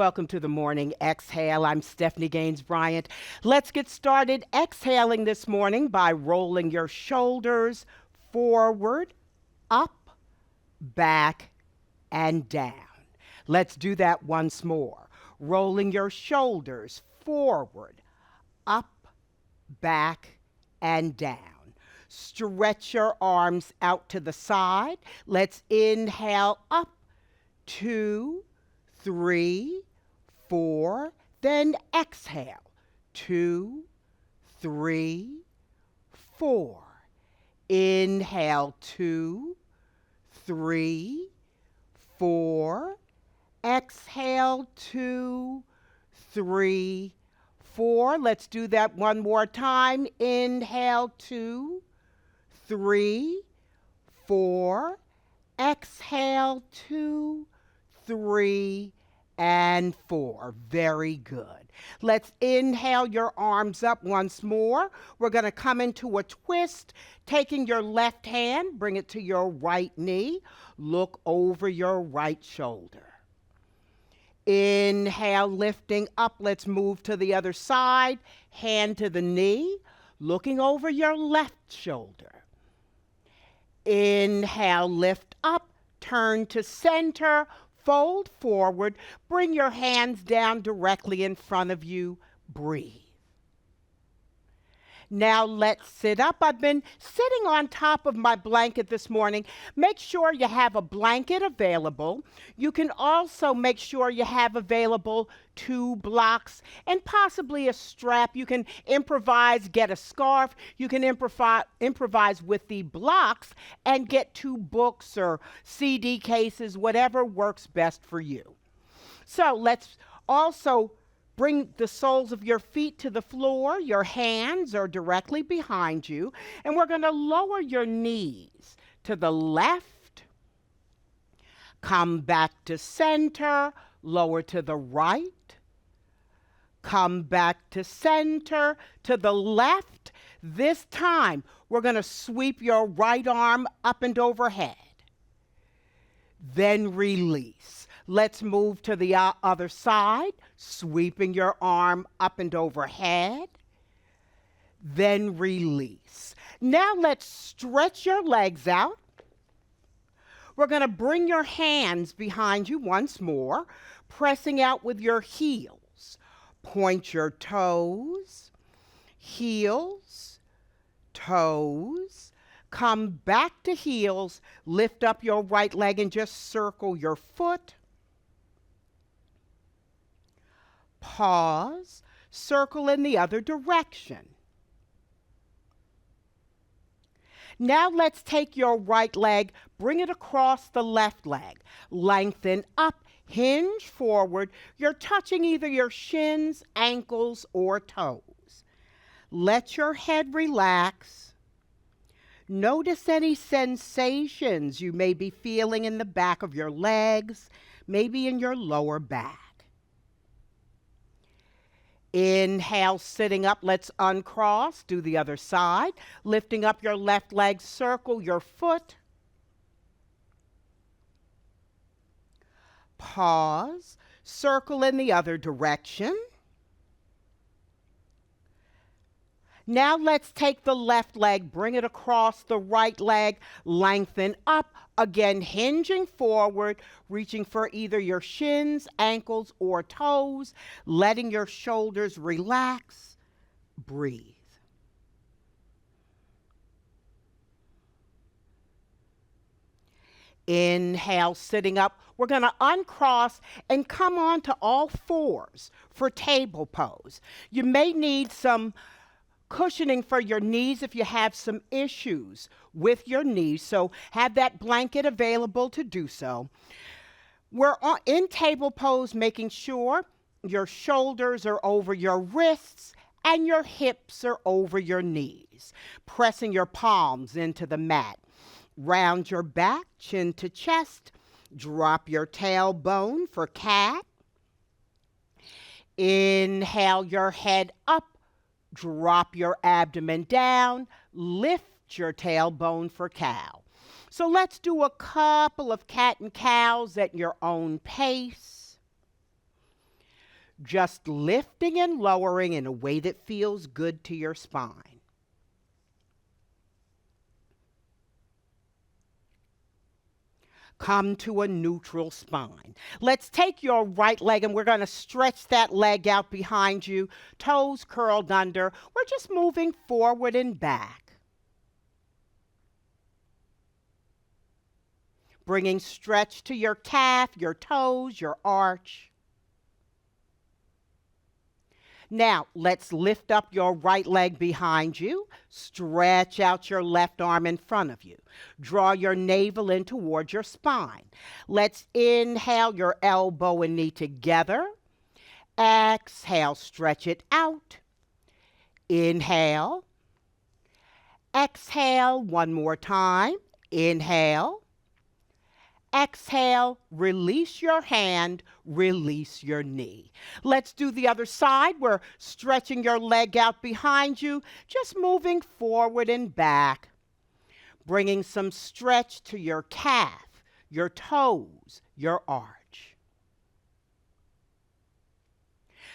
welcome to the morning exhale. I'm Stephanie Gaines-Bryant. Let's get started exhaling this morning by rolling your shoulders forward, up, back, and down. Let's do that once more. Rolling your shoulders forward, up, back, and down. Stretch your arms out to the side. Let's inhale up, 2, 3, 4, then exhale, 2, 3, 4. Inhale, 2, 3, 4. Exhale, 2, 3, 4. Let's do that one more time. Inhale, 2, 3, 4. Exhale, 2, 3, and 4. Very good. Let's inhale your arms up once more. We're going to come into a twist, taking your left hand, bring it to your right knee. Look over your right shoulder. Inhale, lifting up. Let's move to the other side. Hand to the knee, looking over your left shoulder. Inhale, lift up, turn to center, fold forward, bring your hands down directly in front of you, breathe. Now let's sit up. I've been sitting on top of my blanket this morning. Make sure you have a blanket available. You can also make sure you have available 2 blocks and possibly a strap. You can improvise, get a scarf. You can improvise with the blocks and get 2 books or CD cases, whatever works best for you. So let's also bring the soles of your feet to the floor. Your hands are directly behind you. And we're going to lower your knees to the left. Come back to center. Lower to the right. Come back to center. To the left. This time, we're going to sweep your right arm up and overhead. Then release. Let's move to the other side, sweeping your arm up and overhead, then release. Now let's stretch your legs out. We're going to bring your hands behind you once more, pressing out with your heels. Point your toes, heels, toes. Come back to heels, lift up your right leg and just circle your foot. Pause, circle in the other direction. Now let's take your right leg, bring it across the left leg. Lengthen up, hinge forward. You're touching either your shins, ankles, or toes. Let your head relax. Notice any sensations you may be feeling in the back of your legs, maybe in your lower back. Inhale, sitting up. Let's uncross. Do the other side. Lifting up your left leg, circle your foot. Pause. Circle in the other direction. Now let's take the left leg, bring it across the right leg, lengthen up, again hinging forward, reaching for either your shins, ankles, or toes, letting your shoulders relax. Breathe. Inhale, sitting up. We're going to uncross and come on to all fours for table pose. You may need some cushioning for your knees if you have some issues with your knees, so have that blanket available to do so. We're in table pose, making sure your shoulders are over your wrists and your hips are over your knees. Pressing your palms into the mat. Round your back, chin to chest. Drop your tailbone for cat. Inhale your head up. Drop your abdomen down, lift your tailbone for cow. So let's do a couple of cat and cows at your own pace. just lifting and lowering in a way that feels good to your spine. Come to a neutral spine. Let's take your right leg and we're going to stretch that leg out behind you, toes curled under. We're just moving forward and back. Bringing stretch to your calf, your toes, your arch. Now, let's lift up your right leg behind you. Stretch out your left arm in front of you. Draw your navel in towards your spine. Let's inhale your elbow and knee together. Exhale, stretch it out. Inhale. Exhale, one more time. Inhale. Exhale, release your hand, release your knee. Let's do the other side. We're stretching your leg out behind you, just moving forward and back, bringing some stretch to your calf, your toes, your arch.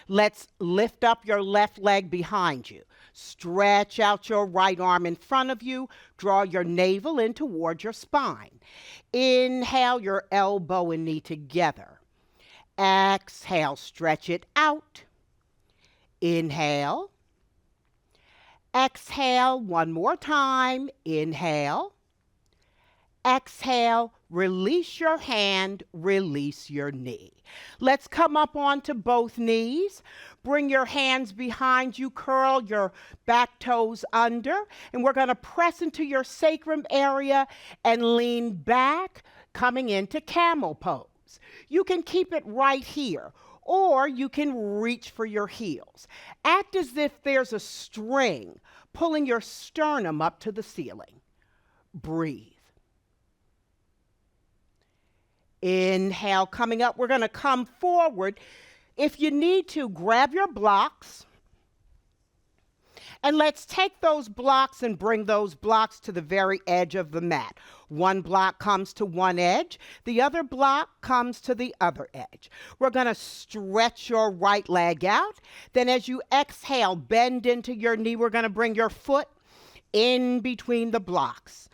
Let's lift up your left leg behind you. Stretch out your right arm in front of you. Draw your navel in towards your spine. Inhale your elbow and knee together. Exhale, stretch it out. Inhale. Exhale, one more time. Inhale. Exhale, release your hand, release your knee. Let's come up onto both knees. Bring your hands behind you, curl your back toes under, and we're going to press into your sacrum area and lean back, coming into camel pose. You can keep it right here, or you can reach for your heels. Act as if there's a string pulling your sternum up to the ceiling. Breathe. Inhale, coming up, we're going to come forward. If you need to, grab your blocks. And let's take those blocks and bring those blocks to the very edge of the mat. One block comes to one edge. The other block comes to the other edge. We're going to stretch your right leg out. Then as you exhale, bend into your knee. We're going to bring your foot in between the blocks.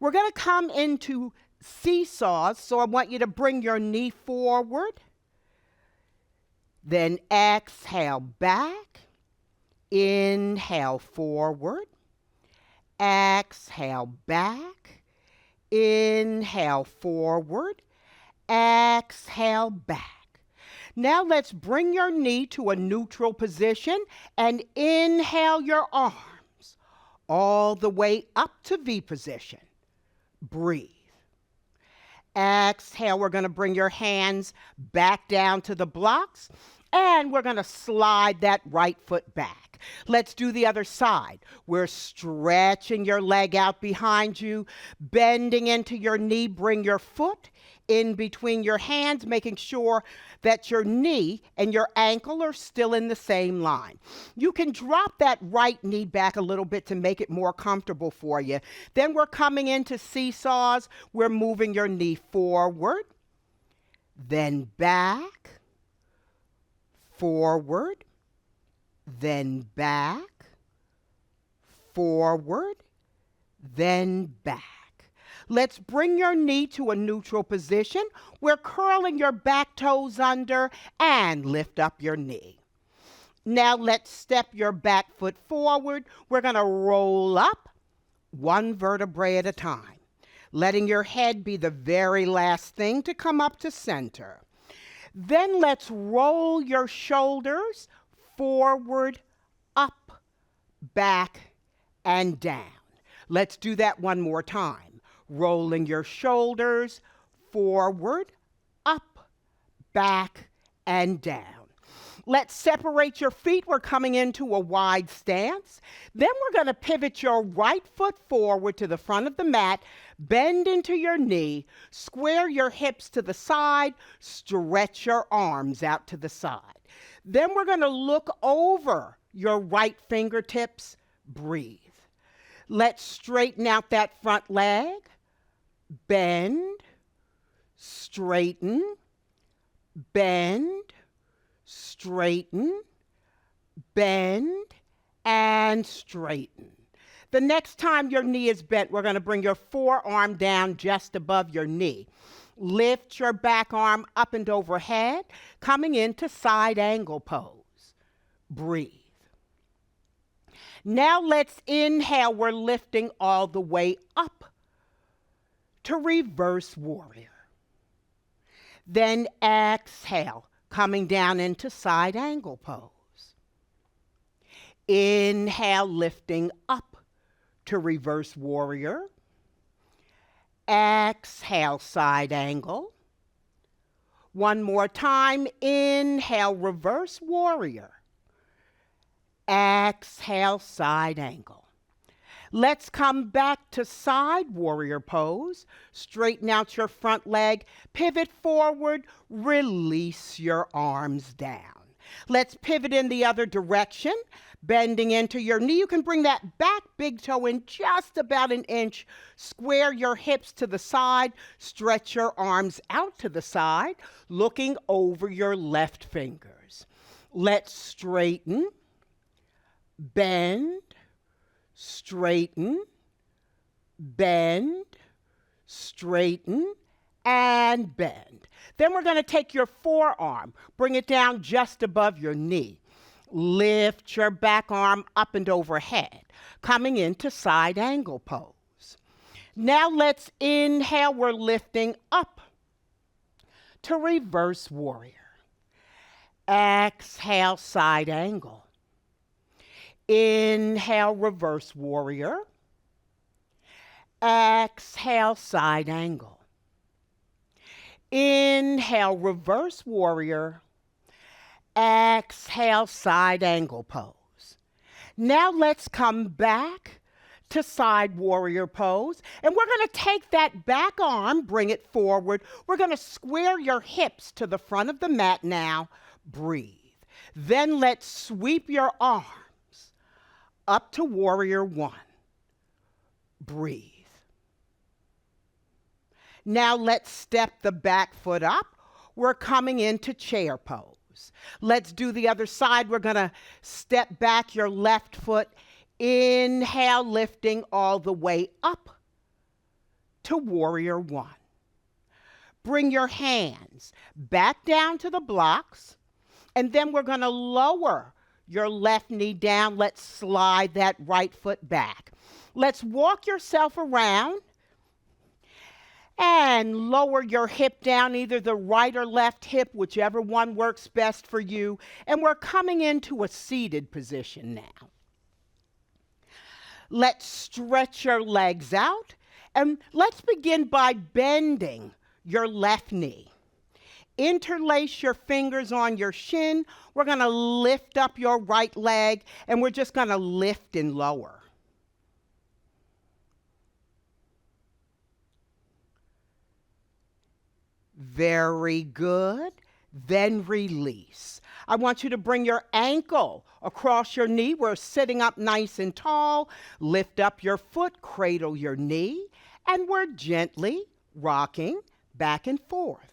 We're going to come into seesaws, so I want you to bring your knee forward. Then exhale back. Inhale forward. Exhale back. Inhale forward. Exhale back. Now let's bring your knee to a neutral position and inhale your arms all the way up to V position. Breathe. Exhale, we're going to bring your hands back down to the blocks, and we're going to slide that right foot back. Let's do the other side. We're stretching your leg out behind you, bending into your knee. Bring your foot in between your hands, making sure that your knee and your ankle are still in the same line. You can drop that right knee back a little bit to make it more comfortable for you. Then we're coming into seesaws. We're moving your knee forward, then back, forward, then back, forward, then back. Let's bring your knee to a neutral position. We're curling your back toes under and lift up your knee. Now let's step your back foot forward. We're going to roll up one vertebrae at a time, letting your head be the very last thing to come up to center. Then let's roll your shoulders forward, up, back, and down. Let's do that one more time. Rolling your shoulders forward, up, back, and down. Let's separate your feet. We're coming into a wide stance. Then we're going to pivot your right foot forward to the front of the mat, bend into your knee, square your hips to the side, stretch your arms out to the side. Then we're going to look over your right fingertips. Breathe. Let's straighten out that front leg. Bend, straighten, bend, straighten, bend, and straighten. The next time your knee is bent, we're going to bring your forearm down just above your knee. Lift your back arm up and overhead, coming into side angle pose. Breathe. Now let's inhale. We're lifting all the way up to reverse warrior. Then exhale, coming down into side angle pose. Inhale, lifting up to reverse warrior. Exhale, side angle. One more time. Inhale, reverse warrior. Exhale, side angle. Let's come back to side warrior pose. Straighten out your front leg, pivot forward, release your arms down. Let's pivot in the other direction, bending into your knee. You can bring that back big toe in just about an inch. Square your hips to the side, stretch your arms out to the side, looking over your left fingers. Let's straighten, bend, straighten, bend, straighten, and bend. Then we're going to take your forearm, bring it down just above your knee. Lift your back arm up and overhead, coming into side angle pose. Now let's inhale. We're lifting up to reverse warrior. Exhale, side angle. Inhale, reverse warrior. Exhale, side angle. Inhale, reverse warrior. Exhale, side angle pose. Now let's come back to side warrior pose. And we're going to take that back arm, bring it forward. We're going to square your hips to the front of the mat now. Breathe. Then let's sweep your arms up to warrior one. Breathe. Now let's step the back foot up. We're coming into chair pose. Let's do the other side. We're going to step back your left foot. Inhale, lifting all the way up to warrior one. Bring your hands back down to the blocks, and then we're going to lower your left knee down. Let's slide that right foot back. Let's walk yourself around and lower your hip down, either the right or left hip, whichever one works best for you. And we're coming into a seated position now. Let's stretch your legs out, and let's begin by bending your left knee. Interlace your fingers on your shin. We're going to lift up your right leg, and we're just going to lift and lower. Very good. Then release. I want you to bring your ankle across your knee. We're sitting up nice and tall. Lift up your foot, cradle your knee, and we're gently rocking back and forth.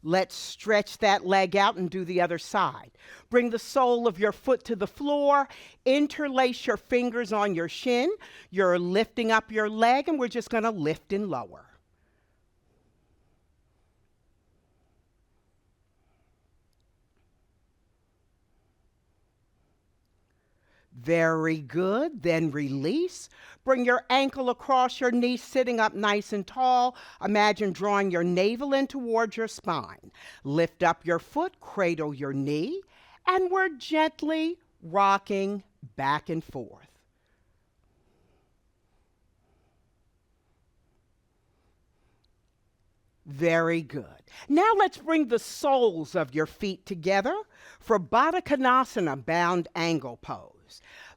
Let's stretch that leg out and do the other side. Bring the sole of your foot to the floor. Interlace your fingers on your shin. You're lifting up your leg, and we're just going to lift and lower. Very good. Then release. Bring your ankle across your knee, sitting up nice and tall. Imagine drawing your navel in towards your spine. Lift up your foot, cradle your knee, and we're gently rocking back and forth. Very good. Now let's bring the soles of your feet together for Baddha Konasana, bound angle pose.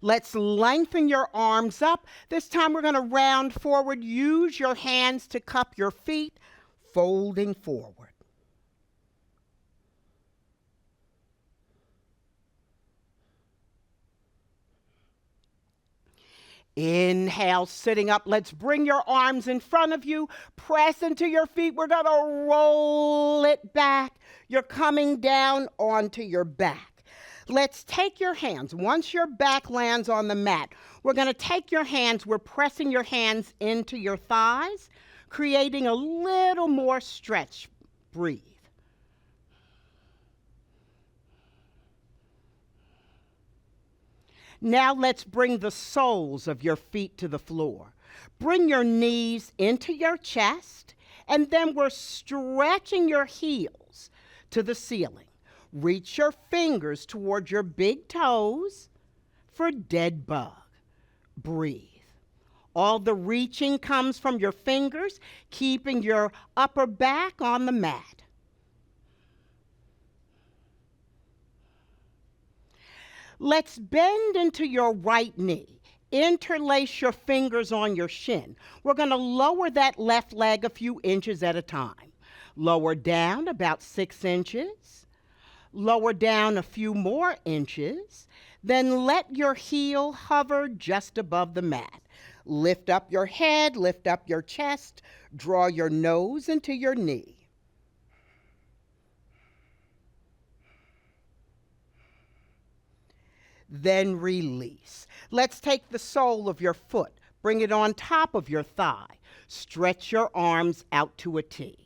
Let's lengthen your arms up. This time we're going to round forward. Use your hands to cup your feet, folding forward. Inhale, sitting up. Let's bring your arms in front of you. Press into your feet. We're going to roll it back. You're coming down onto your back. Let's take your hands. Once your back lands on the mat, we're going to take your hands. We're pressing your hands into your thighs, creating a little more stretch. Breathe. Now let's bring the soles of your feet to the floor. Bring your knees into your chest, and then we're stretching your heels to the ceiling. Reach your fingers toward your big toes for dead bug. Breathe. All the reaching comes from your fingers, keeping your upper back on the mat. Let's bend into your right knee. Interlace your fingers on your shin. We're going to lower that left leg a few inches at a time. Lower down about 6 inches. Lower down a few more inches. Then let your heel hover just above the mat. Lift up your head, lift up your chest. Draw your nose into your knee. Then release. Let's take the sole of your foot, bring it on top of your thigh. Stretch your arms out to a T.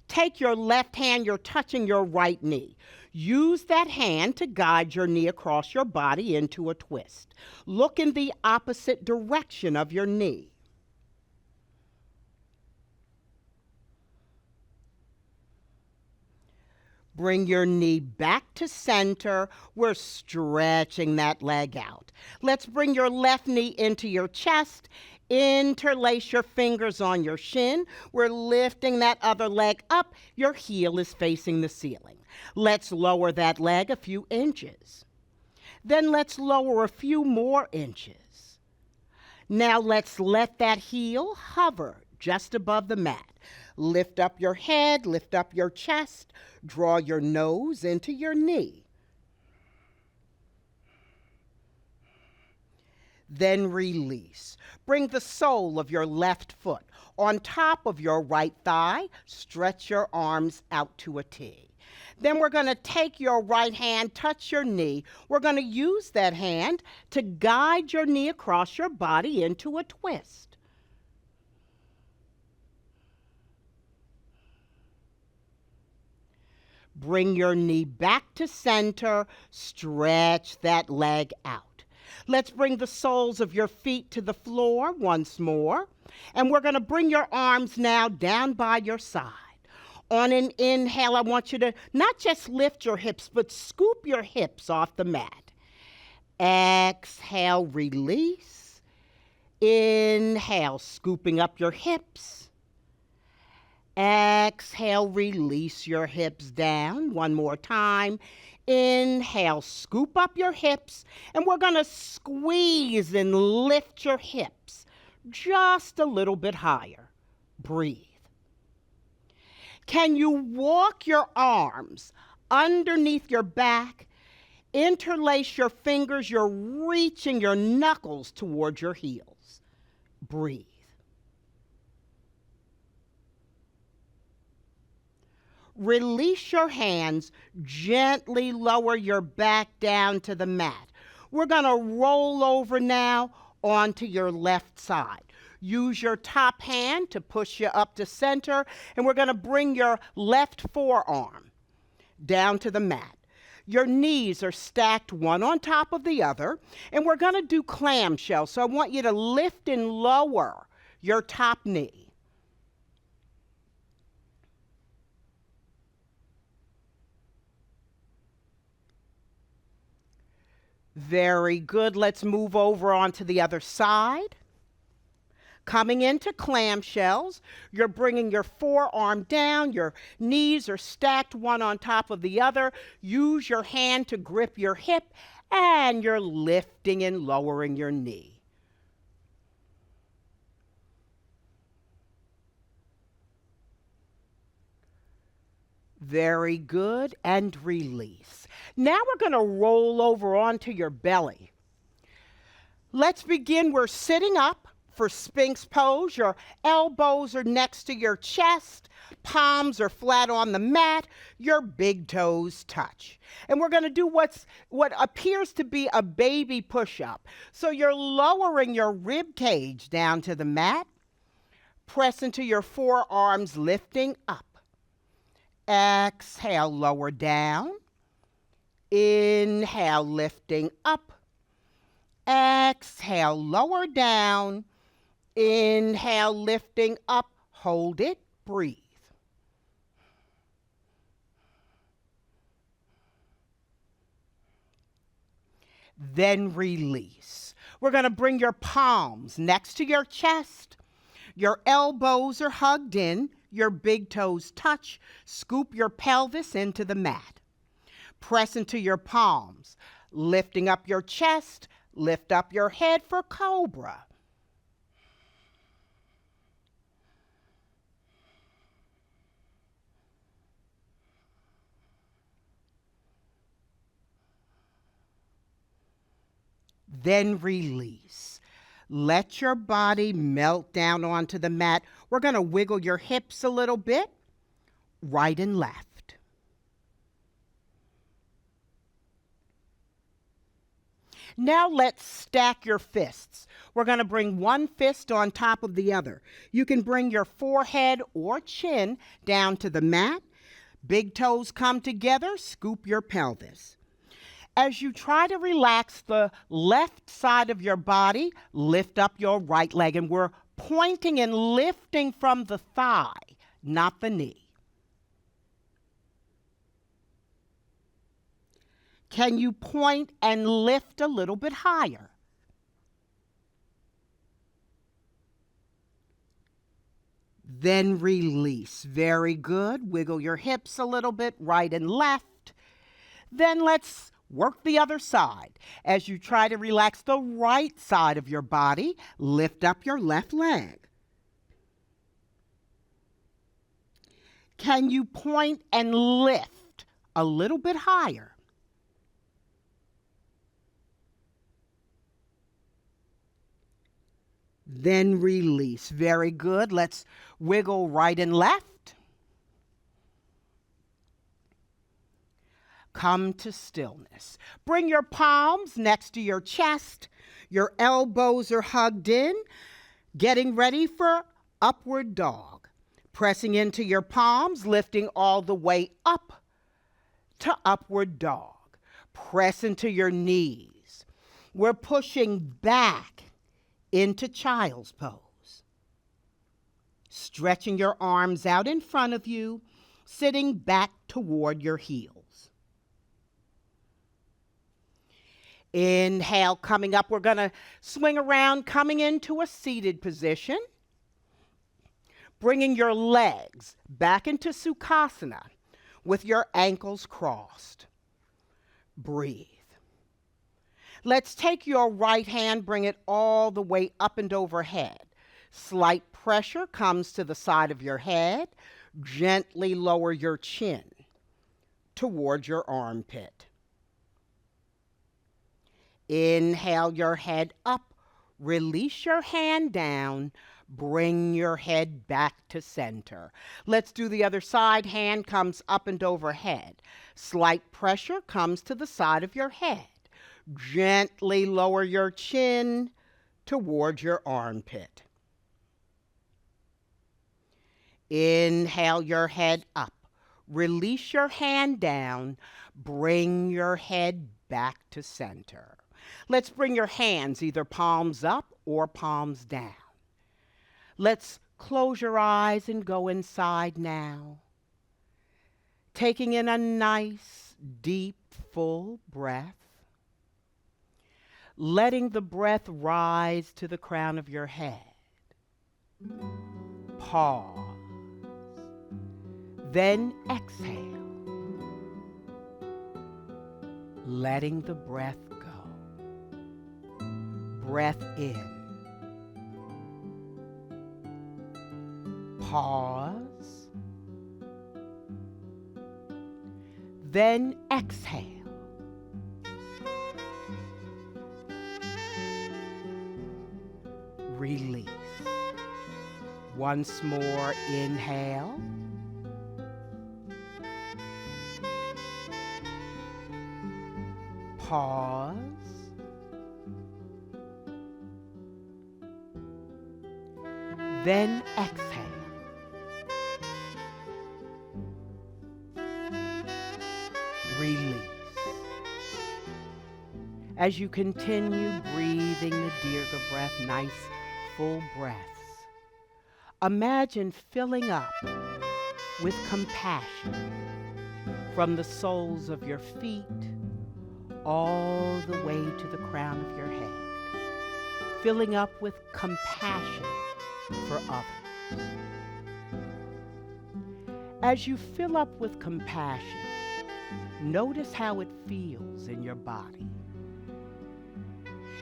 Take your left hand, you're touching your right knee. Use that hand to guide your knee across your body into a twist. Look in the opposite direction of your knee. Bring your knee back to center. We're stretching that leg out. Let's bring your left knee into your chest. Interlace your fingers on your shin. We're lifting that other leg up. Your heel is facing the ceiling. Let's lower that leg a few inches. Then let's lower a few more inches. Now let's let that heel hover just above the mat. Lift up your head, lift up your chest, draw your nose into your knee. Then release. Bring the sole of your left foot on top of your right thigh. Stretch your arms out to a T. Then we're going to take your right hand, touch your knee. We're going to use that hand to guide your knee across your body into a twist. Bring your knee back to center. Stretch that leg out. Let's bring the soles of your feet to the floor once more. And we're going to bring your arms now down by your side. On an inhale, I want you to not just lift your hips, but scoop your hips off the mat. Exhale, release. Inhale, scooping up your hips. Exhale, release your hips down. One more time. Inhale, scoop up your hips, and we're going to squeeze and lift your hips just a little bit higher. Breathe. Can you walk your arms underneath your back? Interlace your fingers. You're reaching your knuckles towards your heels. Breathe. Release your hands, gently lower your back down to the mat. We're going to roll over now onto your left side. Use your top hand to push you up to center, and we're going to bring your left forearm down to the mat. Your knees are stacked one on top of the other, and we're going to do clamshell. So I want you to lift and lower your top knee. Very good. Let's move over onto the other side. Coming into clamshells, you're bringing your forearm down. Your knees are stacked one on top of the other. Use your hand to grip your hip, and you're lifting and lowering your knee. Very good, and release. Now we're going to roll over onto your belly. Let's begin. We're sitting up for Sphinx pose. Your elbows are next to your chest, palms are flat on the mat, your big toes touch. And we're going to do what appears to be a baby push-up. So you're lowering your rib cage down to the mat, press into your forearms, lifting up. Exhale, lower down. Inhale, lifting up. Exhale, lower down. Inhale, lifting up. Hold it, breathe. Then release. We're going to bring your palms next to your chest. Your elbows are hugged in. Your big toes touch. Scoop your pelvis into the mat. Press into your palms, lifting up your chest. Lift up your head for cobra. Then release. Let your body melt down onto the mat. We're going to wiggle your hips a little bit, right and left. Now let's stack your fists. We're going to bring one fist on top of the other. You can bring your forehead or chin down to the mat. Big toes come together, scoop your pelvis. As you try to relax the left side of your body, lift up your right leg. And we're pointing and lifting from the thigh, not the knee. Can you point and lift a little bit higher? Then release. Very good. Wiggle your hips a little bit, right and left. Then let's work the other side. As you try to relax the right side of your body, lift up your left leg. Can you point and lift a little bit higher? Then release. Very good. Let's wiggle right and left. Come to stillness. Bring your palms next to your chest. Your elbows are hugged in. Getting ready for upward dog. Pressing into your palms, lifting all the way up to upward dog. Press into your knees. We're pushing back into child's pose. Stretching your arms out in front of you, sitting back toward your heels. Inhale, coming up. We're going to swing around, coming into a seated position. Bringing your legs back into Sukhasana with your ankles crossed. Breathe. Let's take your right hand, bring it all the way up and overhead. Slight pressure comes to the side of your head. Gently lower your chin towards your armpit. Inhale your head up. Release your hand down. Bring your head back to center. Let's do the other side. Hand comes up and overhead. Slight pressure comes to the side of your head. Gently lower your chin towards your armpit. Inhale your head up. Release your hand down. Bring your head back to center. Let's bring your hands either palms up or palms down. Let's close your eyes and go inside now. Taking in a nice, deep, full breath. Letting the breath rise to the crown of your head. Pause. Then exhale. Letting the breath go. Breath in. Pause. Then exhale. Once more, inhale. Pause. Then exhale. Release. As you continue breathing the Dirga breath, nice full breaths, imagine filling up with compassion from the soles of your feet all the way to the crown of your head, filling up with compassion for others. As you fill up with compassion, notice how it feels in your body.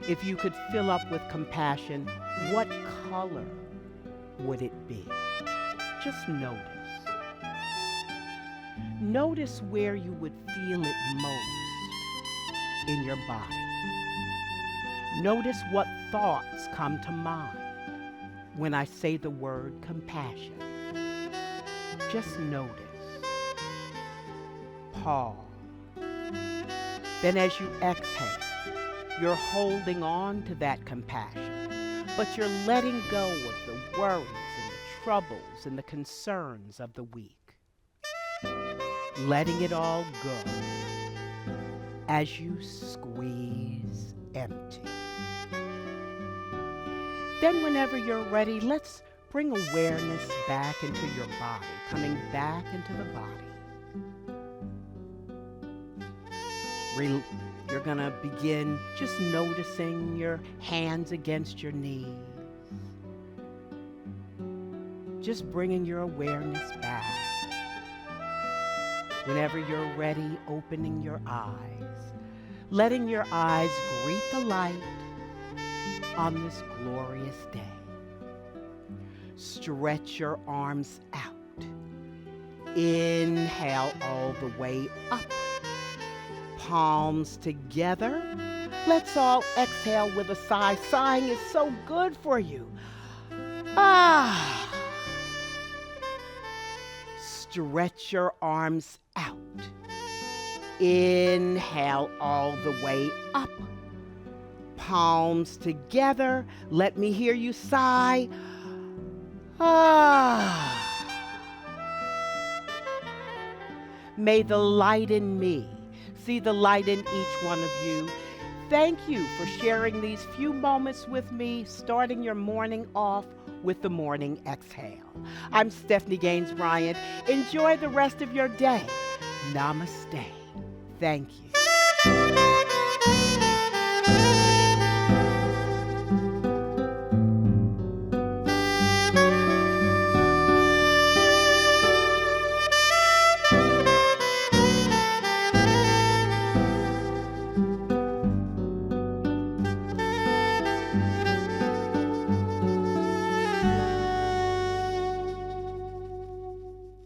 If you could fill up with compassion, what color would it be? Just notice. Notice where you would feel it most in your body. Notice what thoughts come to mind when I say the word compassion. Just notice. Pause. Then as you exhale, you're holding on to that compassion, but you're letting go of the worries and the troubles and the concerns of the week. Letting it all go as you squeeze empty. Then whenever you're ready, let's bring awareness back into your body, coming back into the body. You're going to begin just noticing your hands against your knees. Just bringing your awareness back. Whenever you're ready, opening your eyes. Letting your eyes greet the light on this glorious day. Stretch your arms out. Inhale all the way up. Palms together. Let's all exhale with a sigh. Sighing is so good for you. Stretch your arms out. Inhale all the way up. Palms together. Let me hear you sigh. May the light in me see the light in each one of you. Thank you for sharing these few moments with me, starting your morning off with the morning exhale. I'm Stephanie Gaines-Bryant. Enjoy the rest of your day. Namaste. Thank you.